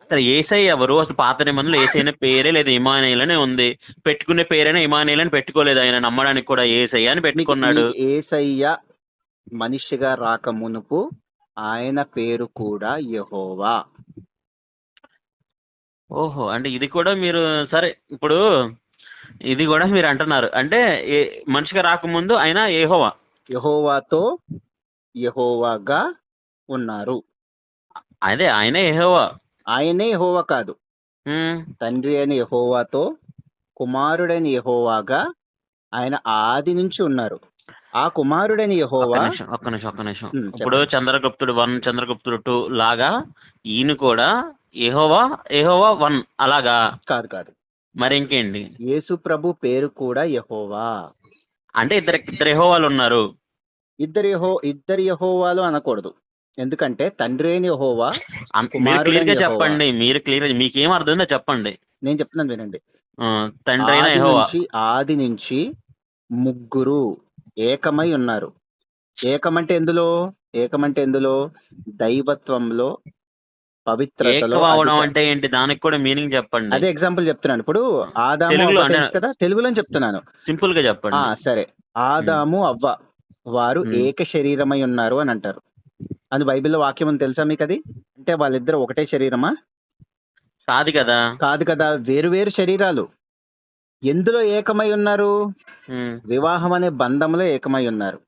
సరే యేసయ్య ఎవరు అసలు? పాత నిబంధనలు యేసయ్య అనే పేరే లేదు, ఇమానుయేల్ అనే ఉంది. పెట్టుకునే పేరైనా ఇమానుయేల్ అని పెట్టుకోలేదు, ఆయన నమ్మడానికి కూడా యేసయ్య అని పెట్టుకున్నాడు. మీకు యేసయ్య మనిషిగా రాక మునుపు ఆయన పేరు కూడా యెహోవా. ఓహో, అంటే ఇది కూడా మీరు సరే ఇప్పుడు ఇది కూడా మీరు అంటున్నారు అంటే మనిషిగా రాకముందు ఆయన యెహోవా, యెహోవాతో యెహోవాగా ఉన్నారు. అదే ఆయనే యెహోవా. ఆయనే యెహోవా కాదు, ఉమ్, తండ్రి అయిన యెహోవాతో కుమారుడైన యెహోవాగా ఆయన ఆది నుంచి ఉన్నారు. ఆ కుమారుడైన ఒక్క యెహోవా నిమిషం ఒక్క నిమిషం ఒక్క నిమిషం. ఇప్పుడు చెప్పండి. చంద్రగుప్తుడు 1, చంద్రగుప్తుడు 2 లాగా ఈయన కూడా యెహోవా, యెహోవా 1 అలాగా? కాదు కాదు, మరి ఇంకేంటి? యేసు ప్రభు పేరు కూడా యెహోవా. అంటే ఇద్దరు యెహోవాలు ఉన్నారు. ఇద్దరు యెహోవాలు అనకూడదు, ఎందుకంటే తండ్రి అయిన యెహోవా, మీరు క్లియర్ కుమారుడైన గా యెహోవా. చెప్పండి, మీరు క్లియర్ మీకేం అర్థమైందో చెప్పండి. నేను చెప్తున్నాను వినండి. తండ్రి అయిన యెహోవా ఆది నుంచి ముగ్గురు ఏకమై ఉన్నారు. ఏకమంటే ఎందులో దైవత్వంలో, పవిత్రతలో. ఏకం అవడం అంటే ఏంటి? దానికి కూడా మీనింగ్ చెప్పండి. అదే ఎగ్జాంపుల్ చెప్తున్నాను. ఇప్పుడు ఆదాము తెలుగులో అవ్వ అంటే తెలుసు కదా, తెలుగులో చెప్తున్నాను. సింపుల్ గా చెప్పండి. సరే, ఆదాము అవ్వ వారు ఏక శరీరమై ఉన్నారు అని అంటారు. అది బైబిల్లో వాక్యం అని తెలుసా మీకు? అది అంటే వాళ్ళిద్దరు ఒకటే శరీరమా? కాదు కదా. కాదు కదా, వేరు వేరు శరీరాలు. ఎందులో ఏకమై ఉన్నారు? వివాహం అనే బంధంలో ఏకమై ఉన్నారు.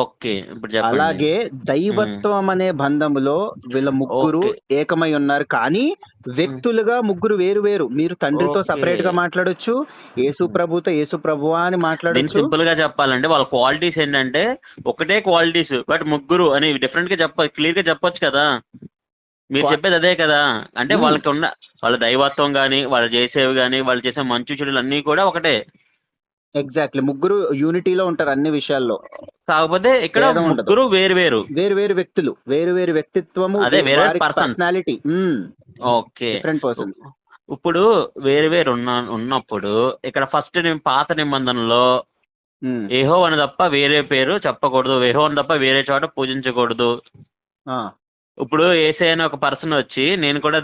ఓకే, ఇప్పుడు చెప్పండి. అలాగే దైవత్వం అనే బంధములో వీళ్ళ ముగ్గురు ఏకమై ఉన్నారు, కానీ వ్యక్తులుగా ముగ్గురు వేరు వేరు. మీరు తండ్రితో సపరేట్ గా మాట్లాడొచ్చు, యేసు ప్రభుతో యేసు ప్రభువా అని మాట్లాడొచ్చు. సింపుల్ గా చెప్పాలంటే వాళ్ళ క్వాలిటీస్ ఏంటంటే ఒకటే క్వాలిటీస్, బట్ ముగ్గురు అని డిఫరెంట్ గా క్లియర్ గా చెప్పొచ్చు కదా. మీరు చెప్పేది అదే కదా. అంటే వాళ్ళకి ఉన్న వాళ్ళ దైవత్వం గాని, వాళ్ళు చేసేవి గాని, వాళ్ళు చేసే మంచు చెడులు అన్ని కూడా ఒకటే. ఎగ్జాక్ట్లీ, ముగ్గురు యూనిటీలో ఉంటారు అన్ని విషయాల్లో. కాకపోతే ఇక్కడ ముగ్గురు వేరు వేరు వ్యక్తులు, వేరు వేరు వ్యక్తిత్వము, పర్సనాలిటీ. Okay, different persons. ఇప్పుడు వేరు వేరు ఉన్నప్పుడు ఇక్కడ ఫస్ట్ పాత నిబంధనలో యెహోవా అని తప్ప వేరే పేరు చెప్పకూడదు, యెహోవా అని తప్ప వేరే చోట పూజించకూడదు. ఇప్పుడు యేసయ్య అనే ఒక పర్సన్ వచ్చి నేను కూడా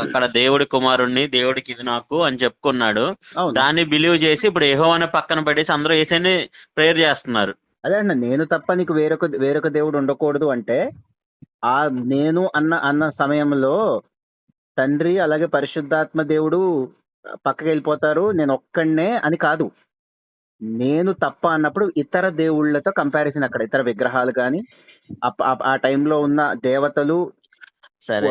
అక్కడ దేవుడి కుమారుణ్ణి, దేవుడికి ఇది నాకు అని చెప్పుకున్నాడు. దాన్ని బిలీవ్ చేసి ఇప్పుడు యెహోవా అనే పక్కన పడేసి అందరూ యేసయ్యని ప్రేయర్ చేస్తున్నారు. అదే అండి, నేను తప్ప నీకు వేరొక దేవుడు ఉండకూడదు అంటే, ఆ నేను అన్న సమయంలో తండ్రి అలాగే పరిశుద్ధాత్మ దేవుడు పక్కకి వెళ్ళిపోతారు, నేను ఒక్కడే అని కాదు. నేను తప్ప అన్నప్పుడు ఇతర దేవుళ్ళతో కంపారిజన్, అక్కడ ఇతర విగ్రహాలు కానీ ఆ టైంలో ఉన్న దేవతలు, సరే